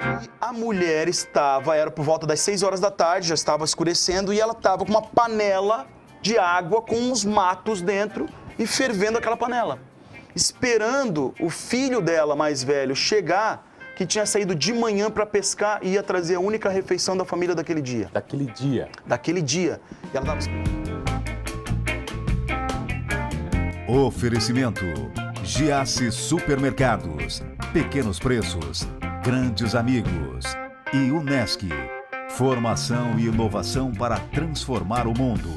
E a mulher era por volta das 6 horas da tarde, já estava escurecendo, e ela estava com uma panela de água com uns matos dentro e fervendo aquela panela, esperando o filho dela mais velho chegar, que tinha saído de manhã para pescar e ia trazer a única refeição da família daquele dia. Daquele dia? Daquele dia. E ela tava... Oferecimento: Giasse Supermercados, pequenos preços, grandes amigos. E Unesc, formação e inovação para transformar o mundo.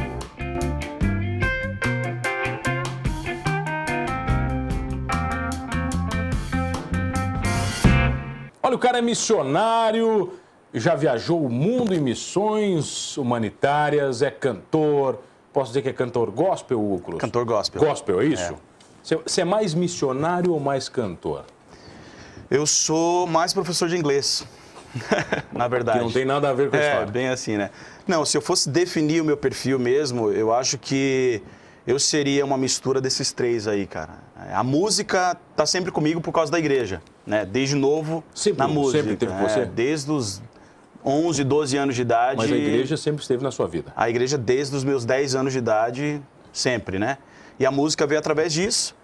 Olha, o cara é missionário, já viajou o mundo em missões humanitárias, é cantor. Posso dizer que é cantor gospel, Hugo Cruz? Cantor gospel. Gospel, é isso? Você é mais missionário ou mais cantor? Eu sou mais professor de inglês, na verdade. Que não tem nada a ver com a história. É, bem assim, né? Não, se eu fosse definir o meu perfil mesmo, eu acho que eu seria uma mistura desses três aí, cara. A música tá sempre comigo por causa da igreja, né? Desde novo, sempre, na música. Sempre teve você? Desde os 11, 12 anos de idade. Mas a igreja sempre esteve na sua vida? A igreja desde os meus 10 anos de idade, sempre, né? E a música veio através disso.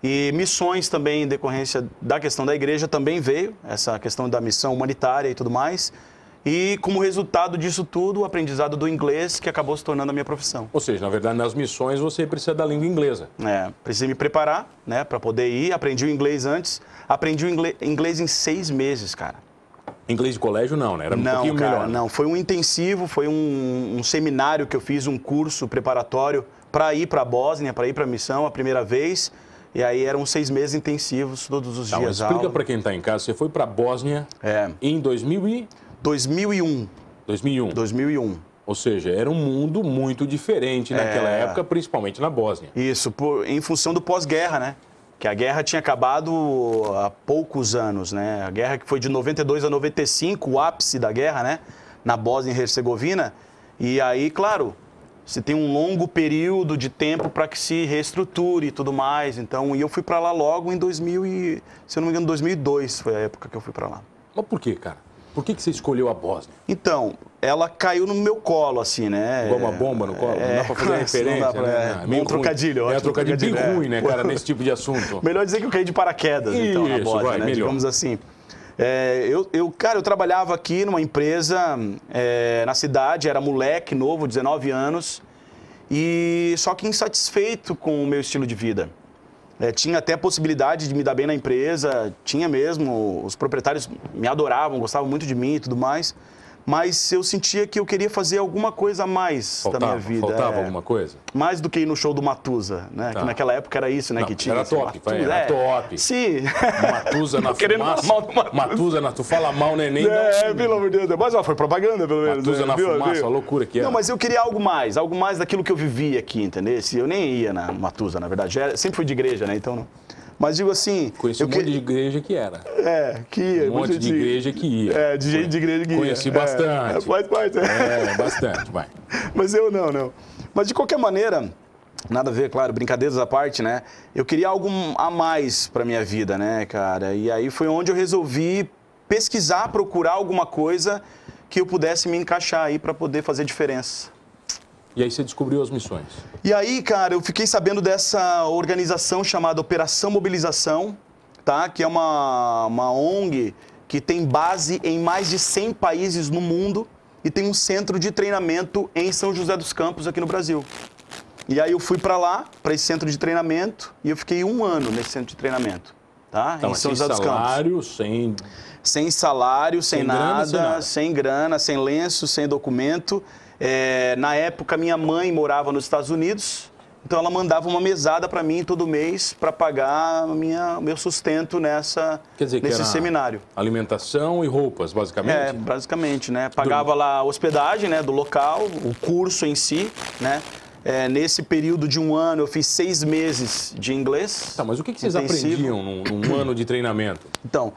E missões também, em decorrência da questão da igreja, também veio, essa questão da missão humanitária e tudo mais. E como resultado disso tudo, o aprendizado do inglês, que acabou se tornando a minha profissão. Ou seja, na verdade, nas missões você precisa da língua inglesa. Precisei me preparar, né, para poder ir. Aprendi o inglês antes. Aprendi o inglês em 6 meses, cara. Inglês de colégio não, né? Era um pouquinho melhor. Não, foi um intensivo, foi um seminário que eu fiz, um curso preparatório para ir para a Bósnia, para ir para a missão a primeira vez. E aí eram 6 meses intensivos, todos os dias. Explica para quem está em casa, você foi para a Bósnia em 2001. 2001. Ou seja, era um mundo muito diferente naquela época, principalmente na Bósnia. Isso, em função do pós-guerra, né? Que a guerra tinha acabado há poucos anos, né? A guerra que foi de 92 a 95, o ápice da guerra, né? Na Bósnia e Herzegovina. E aí, claro, você tem um longo período de tempo para que se reestruture e tudo mais. Então, e eu fui para lá logo em 2000 e, se eu não me engano, 2002 foi a época que eu fui para lá. Mas por quê, cara? Por que você escolheu a Bósnia? Então, ela caiu no meu colo, assim, né? Igual uma bomba no colo? Não dá pra fazer referência, né? É um trocadilho. É um trocadilho bem ruim, né, cara, nesse tipo de assunto. Melhor dizer que eu caí de paraquedas, então, na Bósnia, né? Digamos assim. Cara, eu trabalhava aqui numa empresa na cidade, era moleque novo, 19 anos, e só que insatisfeito com o meu estilo de vida. Tinha até a possibilidade de me dar bem na empresa, tinha mesmo, os proprietários me adoravam, gostavam muito de mim e tudo mais, mas eu sentia que eu queria fazer alguma coisa a mais da minha vida. Faltava alguma coisa? Mais do que ir no show do Matusa, né? Que naquela época era isso, né? Não, que tinha. Era top, era top. Sim. Matusa na fumaça. Matusa tu fala mal, né? Nem pelo amor de Deus. Mas foi propaganda, pelo menos. Matusa na fumaça, a loucura que era. Não, mas eu queria algo mais daquilo que eu vivia aqui, entendeu? Eu nem ia na Matusa, na verdade. Sempre fui de igreja, né? Então não. Mas digo assim... Conheci um monte de igreja que era. Que ia. Um monte de igreja que ia. De gente de igreja que ia. Conheci bastante. Faz parte. Bastante, vai. Mas eu não. Mas de qualquer maneira, nada a ver, claro, brincadeiras à parte, né? Eu queria algo a mais pra minha vida, né, cara? E aí foi onde eu resolvi pesquisar, procurar alguma coisa que eu pudesse me encaixar aí pra poder fazer diferença. E aí você descobriu as missões? E aí, cara, eu fiquei sabendo dessa organização chamada Operação Mobilização, tá? Que é uma ONG que tem base em mais de 100 países no mundo e tem um centro de treinamento em São José dos Campos, aqui no Brasil. E aí eu fui para lá, para esse centro de treinamento, e eu fiquei 1 ano nesse centro de treinamento, tá? Então, em São José dos Campos. Sem salário, sem nada, sem grana, sem lenço, sem documento. Na época, minha mãe morava nos Estados Unidos, então ela mandava uma mesada para mim todo mês para pagar meu sustento nesse seminário. Alimentação e roupas, basicamente? Basicamente, né? Pagava lá a hospedagem, né, do local, o curso em si, né? Nesse período de 1 ano, eu fiz 6 meses de inglês. Tá, mas o que vocês aprendiam num ano de treinamento? Então,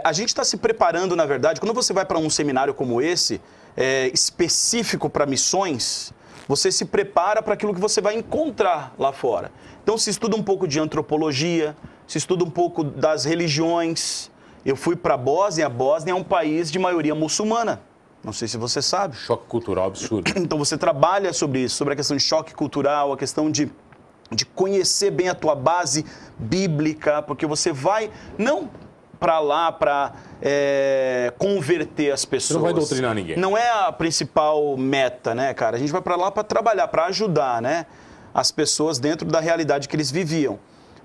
a gente está se preparando, na verdade, quando você vai para um seminário como esse, específico para missões, você se prepara para aquilo que você vai encontrar lá fora. Então, se estuda um pouco de antropologia, se estuda um pouco das religiões Eu fui para a Bósnia é um país de maioria muçulmana. Não sei se você sabe. Choque cultural absurdo. Então você trabalha sobre isso, sobre a questão de choque cultural, a questão de conhecer bem a tua base bíblica, porque você vai não para lá para converter as pessoas. Você não vai doutrinar ninguém. Não é a principal meta, né, cara? A gente vai para lá para trabalhar, para ajudar, né, as pessoas dentro da realidade que eles viviam.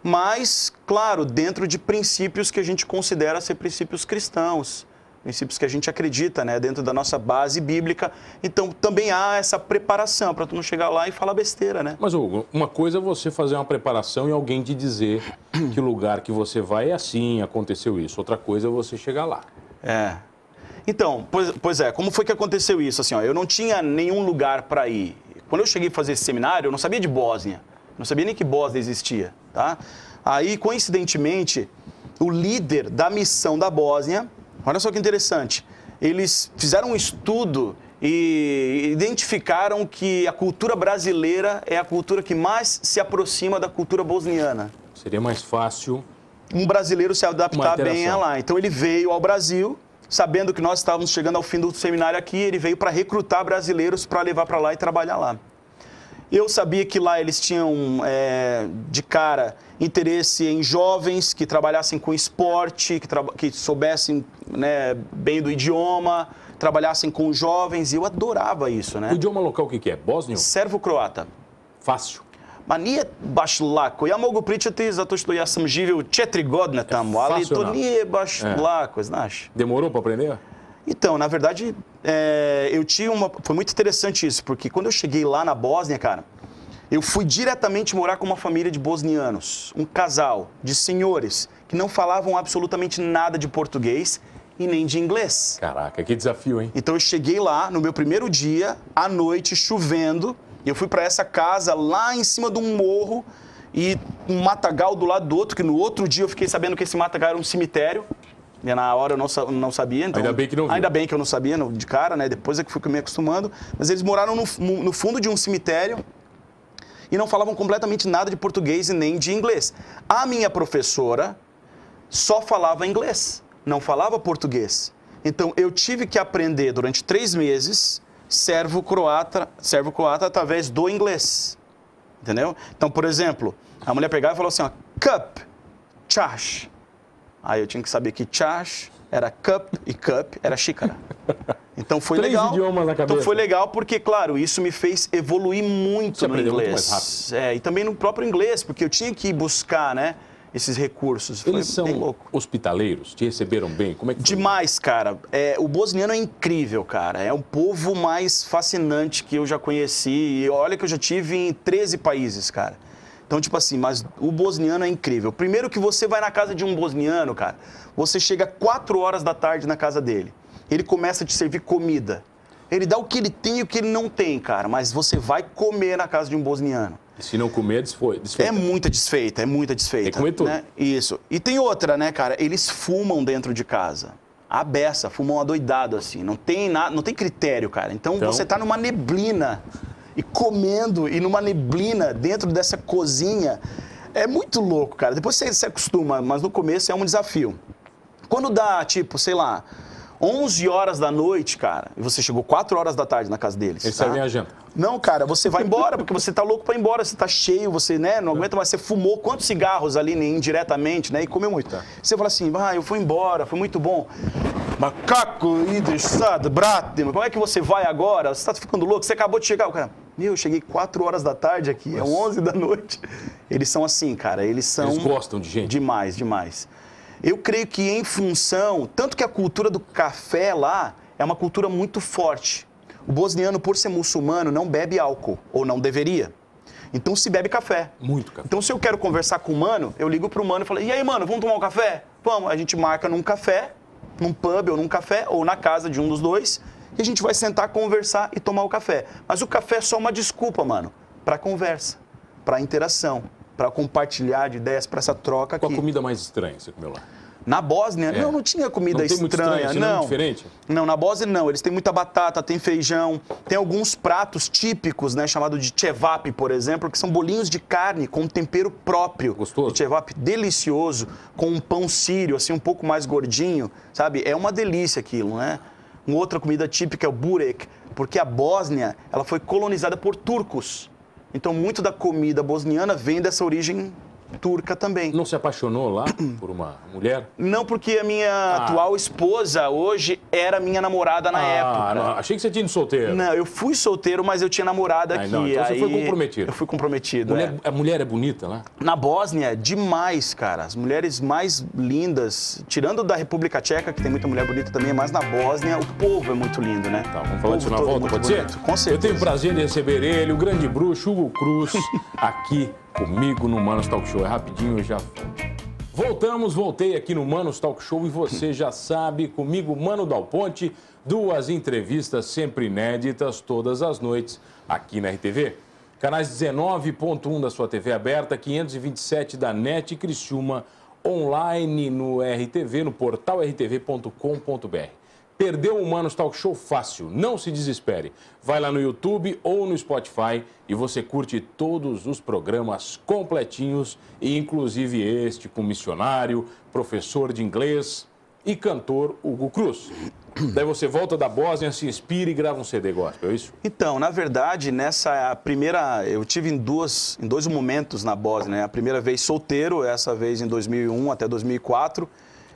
Mas, claro, dentro de princípios que a gente considera ser princípios cristãos, princípios que a gente acredita, né, dentro da nossa base bíblica. Então, também há essa preparação para tu não chegar lá e falar besteira, né? Mas, Hugo, uma coisa é você fazer uma preparação e alguém te dizer que o lugar que você vai é assim, aconteceu isso. Outra coisa é você chegar lá. Então, pois é, como foi que aconteceu isso? Assim, ó, eu não tinha nenhum lugar para ir. Quando eu cheguei a fazer esse seminário, eu não sabia de Bósnia. Não sabia nem que Bósnia existia, tá? Aí, coincidentemente, o líder da missão da Bósnia, olha só que interessante, eles fizeram um estudo e identificaram que a cultura brasileira é a cultura que mais se aproxima da cultura bosniana. Seria mais fácil um brasileiro se adaptar bem a lá. Então ele veio ao Brasil, sabendo que nós estávamos chegando ao fim do seminário aqui, ele veio para recrutar brasileiros para levar para lá e trabalhar lá. Eu sabia que lá eles tinham, de cara, interesse em jovens que trabalhassem com esporte, que soubessem, né, bem do idioma, trabalhassem com jovens, e eu adorava isso, né? O idioma local o que é? Bósnio? Sérvo-croata. Fácil. Ma nije baš lako. Ja mogu pričati zato što ja sam živio 4 godine tamo, ali to nije baš lako, znaš. Demorou para aprender? Então, na verdade, foi muito interessante isso, porque quando eu cheguei lá na Bósnia, cara, eu fui diretamente morar com uma família de bosnianos, um casal de senhores que não falavam absolutamente nada de português e nem de inglês. Caraca, que desafio, hein? Então eu cheguei lá no meu primeiro dia, à noite, chovendo, e eu fui para essa casa lá em cima de um morro e um matagal do lado do outro, que no outro dia eu fiquei sabendo que esse matagal era um cemitério. E na hora eu não sabia. Então, ainda bem que não viu. Ainda bem que eu não sabia de cara, né? Depois é que fui me acostumando. Mas eles moraram no fundo de um cemitério e não falavam completamente nada de português e nem de inglês. A minha professora só falava inglês, não falava português. Então eu tive que aprender durante 3 meses sérvo-croata através do inglês. Entendeu? Então, por exemplo, a mulher pegava e falou assim, ó, cup, chash. Aí eu tinha que saber que chash era cup e cup era xícara. Então foi legal. 3 idiomas na cabeça. Então foi legal porque, claro, isso me fez evoluir muito Você no inglês. muito mais rápido. E também no próprio inglês, porque eu tinha que ir buscar, né, esses recursos. Eles foi são bem louco. Hospitaleiros? Te receberam bem? Como é que foi? Demais, cara. O bosniano é incrível, cara. É o povo mais fascinante que eu já conheci. E olha que eu já tive em 13 países, cara. Então, tipo assim, mas o bosniano é incrível. Primeiro que você vai na casa de um bosniano, cara, você chega 4 horas da tarde na casa dele. Ele começa a te servir comida. Ele dá o que ele tem e o que ele não tem, cara, mas você vai comer na casa de um bosniano. E se não comer, desfeita. É muita desfeita, é muita desfeita. Tem que comer tudo. Né? Isso. E tem outra, né, cara? Eles fumam dentro de casa. A beça, fumam adoidado, assim. Não tem nada, não tem critério, cara. Então você tá numa neblina e comendo, e numa neblina dentro dessa cozinha. É muito louco, cara. Depois você se acostuma, mas no começo é um desafio. Quando dá, tipo, sei lá, 11 horas da noite, cara, e você chegou 4 horas da tarde na casa deles. Eles servem a janta. Não, cara, você vai embora, porque você tá louco pra ir embora, você tá cheio, você, né, não aguenta mais, você fumou quantos cigarros ali indiretamente, né, e comeu muito. Tá. Você fala assim, eu fui embora, foi muito bom. Macaco, idrissado, brate, como é que você vai agora? Você tá ficando louco, você acabou de chegar. O cara, eu cheguei 4 horas da tarde aqui, nossa, é 11 da noite. Eles são assim, cara, eles gostam de gente. Demais, demais. Eu creio que em função, tanto que a cultura do café lá é uma cultura muito forte. O bosniano, por ser muçulmano, não bebe álcool, ou não deveria. Então se bebe café. Muito café. Então se eu quero conversar com o mano, eu ligo pro mano e falo, e aí, mano, vamos tomar um café? Vamos. A gente marca num café, num pub ou num café, ou na casa de um dos dois, e a gente vai sentar, conversar e tomar o café. Mas o café é só uma desculpa, mano, pra conversa, pra interação, pra compartilhar de ideias, pra essa troca aqui. Qual a comida mais estranha que você comeu lá? Na Bósnia, não tinha comida estranha. Não, diferente? Não, na Bósnia não. Eles têm muita batata, tem feijão, tem alguns pratos típicos, né, chamado de cevap, por exemplo, que são bolinhos de carne com um tempero próprio. Gostoso. De cevap delicioso, com um pão sírio, assim, um pouco mais gordinho, sabe? É uma delícia aquilo, né? Uma outra comida típica é o burek, porque a Bósnia, ela foi colonizada por turcos. Então, muito da comida bosniana vem dessa origem turca também. Não se apaixonou lá por uma mulher? Não, porque a minha atual esposa hoje era minha namorada na época. Não, achei que você tinha ido solteiro. Não, eu fui solteiro, mas eu tinha namorada aqui. Não, então aí você foi comprometido. Eu fui comprometido, A mulher é bonita lá? Na Bósnia, demais, cara. As mulheres mais lindas, tirando da República Tcheca, que tem muita mulher bonita também, mas na Bósnia o povo é muito lindo, né? Tá, vamos falar disso na volta, pode ser? Com certeza. Eu tenho o prazer de receber ele, o grande bruxo, Hugo Cruz, aqui comigo no Manos Talk Show. É rapidinho, eu já voltei aqui no Manos Talk Show e você já sabe, comigo, Mano Dal Ponte, 2 entrevistas sempre inéditas todas as noites aqui na RTV. Canais 19.1 da sua TV aberta, 527 da NET Criciúma, online no RTV, no portal rtv.com.br. Perdeu o Manos Talk Show fácil, não se desespere. Vai lá no YouTube ou no Spotify e você curte todos os programas completinhos, e inclusive este com missionário, professor de inglês e cantor Hugo Cruz. Daí você volta da Bósnia, se inspira e grava um CD gospel, é isso? Então, na verdade, nessa primeira... Eu tive em dois momentos na Bósnia, né? A primeira vez solteiro, essa vez em 2001 até 2004.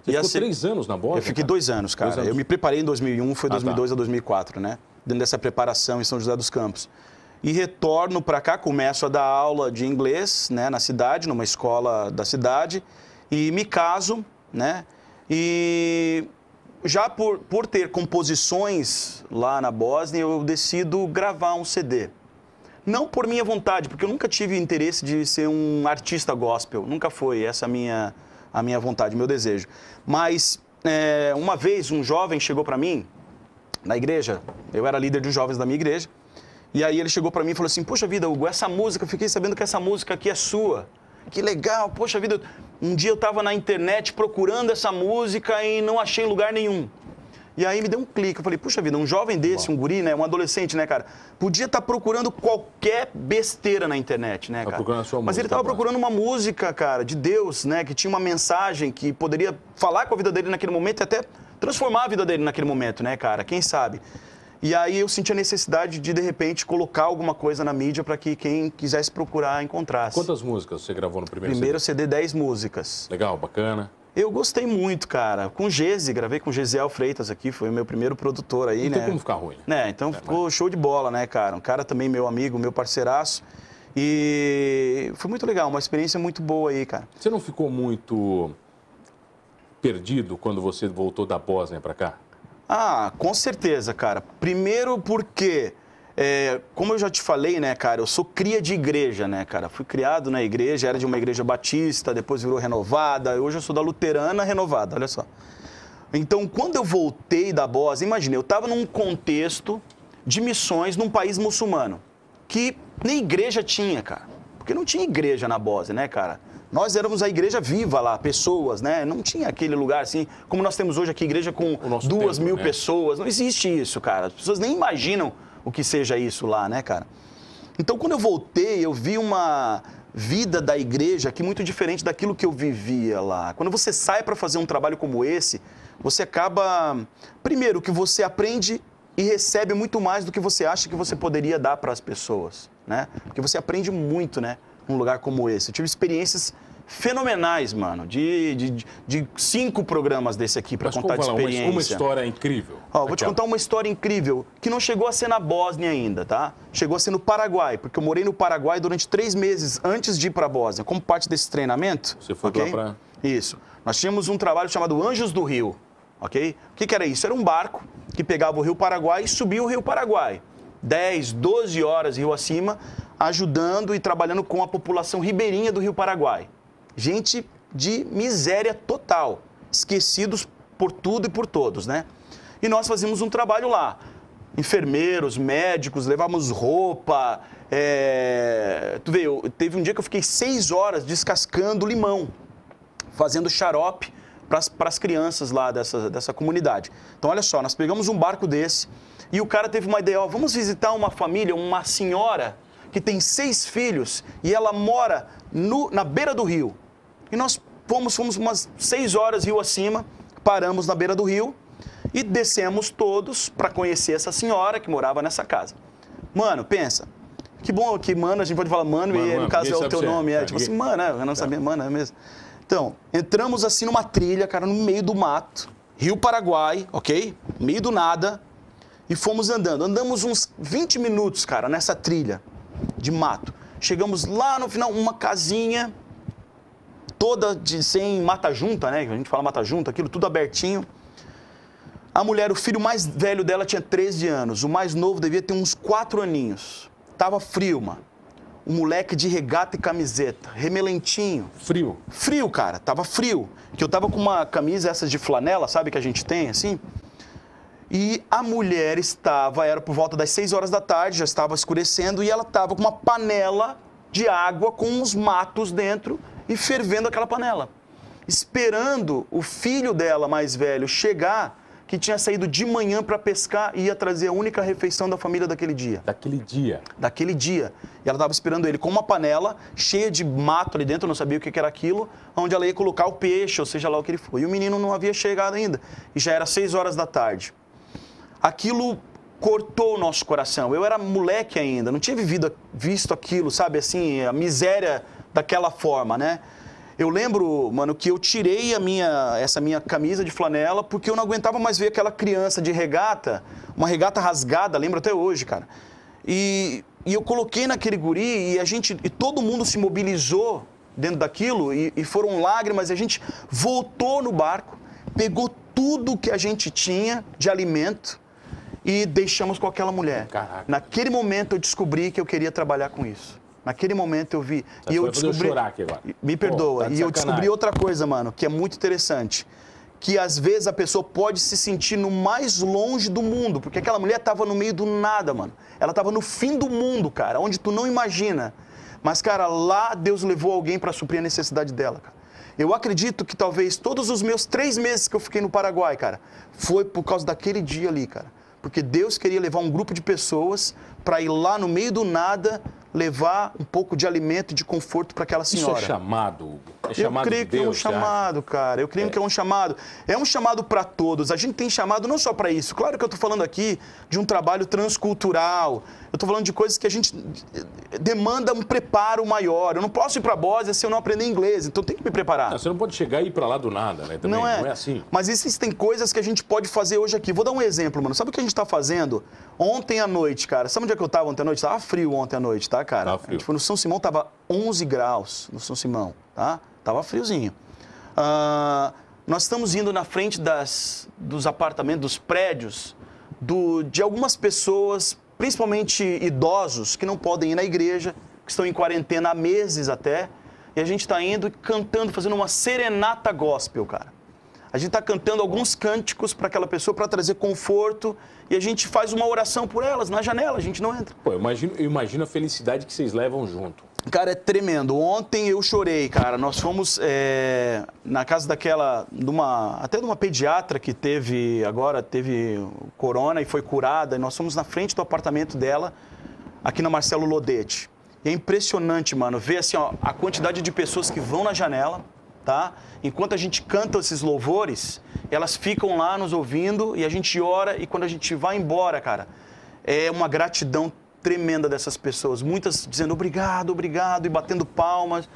Você ficou 3 anos na Bósnia? Eu fiquei 2 anos, cara. 2 anos. Eu me preparei em 2001, foi 2002 a 2004, né? Dentro dessa preparação em São José dos Campos. E retorno para cá, começo a dar aula de inglês, né, na cidade, numa escola da cidade, e me caso, né? E já por ter composições lá na Bósnia, eu decido gravar um CD. Não por minha vontade, porque eu nunca tive interesse de ser um artista gospel. Nunca foi essa a minha vontade, meu desejo. Mas, uma vez, um jovem chegou para mim, na igreja, eu era líder de jovens da minha igreja, e aí ele chegou para mim e falou assim, poxa vida, Hugo, essa música, eu fiquei sabendo que essa música aqui é sua. Que legal, poxa vida, um dia eu estava na internet procurando essa música e não achei em lugar nenhum. E aí me deu um clique, eu falei, puxa vida, um jovem desse, um guri, né, um adolescente, né, cara, podia estar procurando qualquer besteira na internet, né, cara. Procurando a sua música, mas ele estava procurando uma música, cara, de Deus, né, que tinha uma mensagem que poderia falar com a vida dele naquele momento e até transformar a vida dele naquele momento, né, cara, quem sabe. E aí eu senti a necessidade de repente, colocar alguma coisa na mídia para que quem quisesse procurar encontrasse. Quantas músicas você gravou no primeiro CD? 10 músicas. Legal, bacana. Eu gostei muito, cara. Com Gese, gravei com Gesiel Freitas aqui, foi o meu primeiro produtor aí, né? Não tem como ficar ruim. Né? Então ficou show de bola, né, cara? Um cara também meu amigo, meu parceiraço. E foi muito legal, uma experiência muito boa aí, cara. Você não ficou muito perdido quando você voltou da Bósnia para cá? Ah, com certeza, cara. Primeiro porque, como eu já te falei, né, cara, eu sou cria de igreja, né, cara. Fui criado na igreja, era de uma igreja batista, depois virou renovada. Hoje eu sou da luterana renovada, olha só. Então, quando eu voltei da Bósnia, imagina, eu estava num contexto de missões num país muçulmano, que nem igreja tinha, cara. Porque não tinha igreja na Bósnia, né, cara? Nós éramos a igreja viva lá, pessoas, né? Não tinha aquele lugar assim, como nós temos hoje aqui, igreja com 2.000 pessoas. Não existe isso, cara. As pessoas nem imaginam o que seja isso lá, né, cara? Então, quando eu voltei, eu vi uma vida da igreja aqui muito diferente daquilo que eu vivia lá. Quando você sai para fazer um trabalho como esse, você acaba... Primeiro, que você aprende e recebe muito mais do que você acha que você poderia dar para as pessoas, né? Porque você aprende muito, né? Num lugar como esse. Eu tive experiências fenomenais, mano, de 5 programas desse aqui para contar de experiência. Uma história incrível. Ó, vou te contar uma história incrível que não chegou a ser na Bósnia ainda, tá? Chegou a ser no Paraguai, porque eu morei no Paraguai durante 3 meses antes de ir para a Bósnia. Como parte desse treinamento... Você foi lá para... Isso. Nós tínhamos um trabalho chamado Anjos do Rio, ok? O que era isso? Era um barco que pegava o Rio Paraguai e subia o Rio Paraguai. 10, 12 horas rio acima, ajudando e trabalhando com a população ribeirinha do Rio Paraguai. Gente de miséria total, esquecidos por tudo e por todos, né? E nós fazíamos um trabalho lá. Enfermeiros, médicos, levávamos roupa. Tu vê, teve um dia que eu fiquei 6 horas descascando limão, fazendo xarope para as crianças lá dessa comunidade. Então, olha só, nós pegamos um barco desse e o cara teve uma ideia, ó, vamos visitar uma família, uma senhora que tem 6 filhos e ela mora na beira do rio. E nós fomos umas 6 horas rio acima, paramos na beira do rio e descemos todos para conhecer essa senhora que morava nessa casa. Mano, pensa, que bom que, mano, a gente pode falar mano, e no caso é o teu nome, tipo assim, mano, eu não sabia, mano, é mesmo. Então, entramos assim numa trilha, cara, no meio do mato, Rio Paraguai, ok? Meio do nada, e fomos andando. Andamos uns 20 minutos, cara, nessa trilha de mato. Chegamos lá no final, uma casinha toda sem mata junta, né? A gente fala mata junta, aquilo tudo abertinho. A mulher, o filho mais velho dela tinha 13 anos, o mais novo devia ter uns 4 aninhos. Tava frio, mano. Um moleque de regata e camiseta, remelentinho. Frio? Frio, cara, tava frio. Que eu tava com uma camisa essas de flanela, sabe, que a gente tem, assim. E a mulher era por volta das 6 horas da tarde, já estava escurecendo, e ela estava com uma panela de água com uns matos dentro e fervendo aquela panela. Esperando o filho dela mais velho chegar, que tinha saído de manhã para pescar e ia trazer a única refeição da família daquele dia. Daquele dia? Daquele dia. E ela estava esperando ele com uma panela cheia de mato ali dentro, eu não sabia o que era aquilo, onde ela ia colocar o peixe, ou seja lá o que ele foi. E o menino não havia chegado ainda, e já era 6 horas da tarde. Aquilo cortou o nosso coração. Eu era moleque ainda, não tinha visto aquilo, sabe, assim, a miséria daquela forma, né? Eu lembro, mano, que eu tirei essa minha camisa de flanela porque eu não aguentava mais ver aquela criança de regata, uma regata rasgada, lembro até hoje, cara. E eu coloquei naquele guri e todo mundo se mobilizou dentro daquilo e foram lágrimas e a gente voltou no barco, pegou tudo que a gente tinha de alimento e deixamos com aquela mulher. Caraca. Naquele momento eu descobri que eu queria trabalhar com isso. Naquele momento eu vi. E eu descobri. Chorar aqui agora. Me perdoa. Tá, e eu descobri outra coisa, mano, que é muito interessante. Que às vezes a pessoa pode se sentir no mais longe do mundo. Porque aquela mulher tava no meio do nada, mano. Ela tava no fim do mundo, cara, onde tu não imagina. Mas, cara, lá Deus levou alguém para suprir a necessidade dela, cara. Eu acredito que talvez todos os meus 3 meses que eu fiquei no Paraguai, cara, foi por causa daquele dia ali, cara. Porque Deus queria levar um grupo de pessoas para ir lá no meio do nada levar um pouco de alimento e de conforto para aquela senhora. Isso é chamado, Hugo? É chamado de Deus? Eu creio que é um chamado, cara. Eu creio que é um chamado. É um chamado para todos. A gente tem chamado não só para isso. Claro que eu estou falando aqui de um trabalho transcultural. Eu estou falando de coisas que a gente demanda um preparo maior. Eu não posso ir para a Bósnia se eu não aprender inglês. Então tem que me preparar. Não, você não pode chegar e ir para lá do nada, né? Também, não é assim. Mas existem coisas que a gente pode fazer hoje aqui. Vou dar um exemplo, mano. Sabe o que a gente está fazendo? Ontem à noite, cara. Sabe onde é que eu estava ontem à noite? Estava frio ontem à noite, tá, cara? Tava frio. A gente foi no São Simão, estava 11 graus no São Simão, tá? Tava friozinho. Nós estamos indo na frente dos apartamentos, dos prédios, de algumas pessoas, principalmente idosos, que não podem ir na igreja, que estão em quarentena há meses até, e a gente está indo e cantando, fazendo uma serenata gospel, cara. A gente está cantando alguns cânticos para aquela pessoa, para trazer conforto, e a gente faz uma oração por elas na janela, a gente não entra. Pô, eu imagino a felicidade que vocês levam junto. Cara, é tremendo. Ontem eu chorei, cara. Nós fomos na casa até de uma pediatra que teve corona e foi curada. E nós fomos na frente do apartamento dela, aqui na Marcelo Lodete. E é impressionante, mano, ver assim, ó, a quantidade de pessoas que vão na janela, tá? Enquanto a gente canta esses louvores, elas ficam lá nos ouvindo e a gente ora. E quando a gente vai embora, cara, é uma gratidão tremenda dessas pessoas, muitas dizendo obrigado, obrigado, e batendo palmas.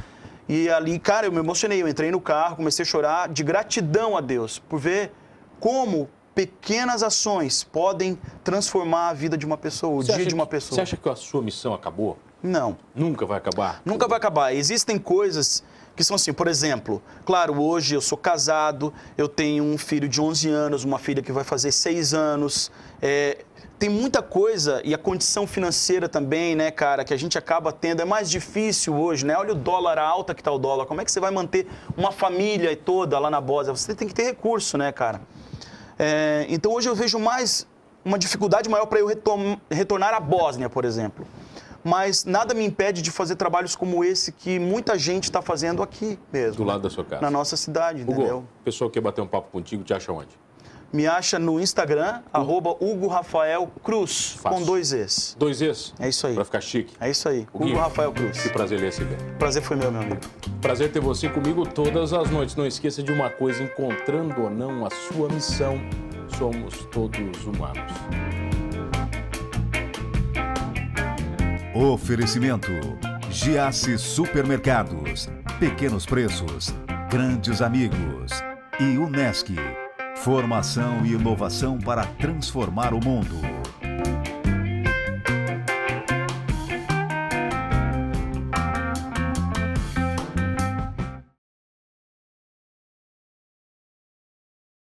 E ali, cara, eu me emocionei, eu entrei no carro, comecei a chorar de gratidão a Deus, por ver como pequenas ações podem transformar a vida de uma pessoa, o dia de uma pessoa. Você acha que a sua missão acabou? Não. Nunca vai acabar? Nunca vai acabar. Existem coisas que são assim, por exemplo, claro, hoje eu sou casado, eu tenho um filho de 11 anos, uma filha que vai fazer 6 anos, tem muita coisa, e a condição financeira também, né, cara, que a gente acaba tendo, é mais difícil hoje, né? Olha o dólar, a alta que tá o dólar, como é que você vai manter uma família toda lá na Bósnia? Você tem que ter recurso, né, cara? Então hoje eu vejo mais uma dificuldade maior para eu retornar à Bósnia, por exemplo. mas nada me impede de fazer trabalhos como esse que muita gente está fazendo aqui mesmo. Do lado da sua casa. Na nossa cidade, Hugo, entendeu? A pessoa que quer bater um papo contigo, te acha onde? Me acha no Instagram, @Hugo Rafael Cruz, Fácil. com 2 Es. 2 Es? É isso aí. Pra ficar chique. É isso aí, Hugo Rafael Cruz. Que prazer ler esse ver. Prazer foi meu amigo. Prazer ter você comigo todas as noites. Não esqueça de uma coisa, encontrando ou não a sua missão, somos todos humanos. Oferecimento: Giasse Supermercados, pequenos preços, grandes amigos. E Unesc, formação e inovação para transformar o mundo.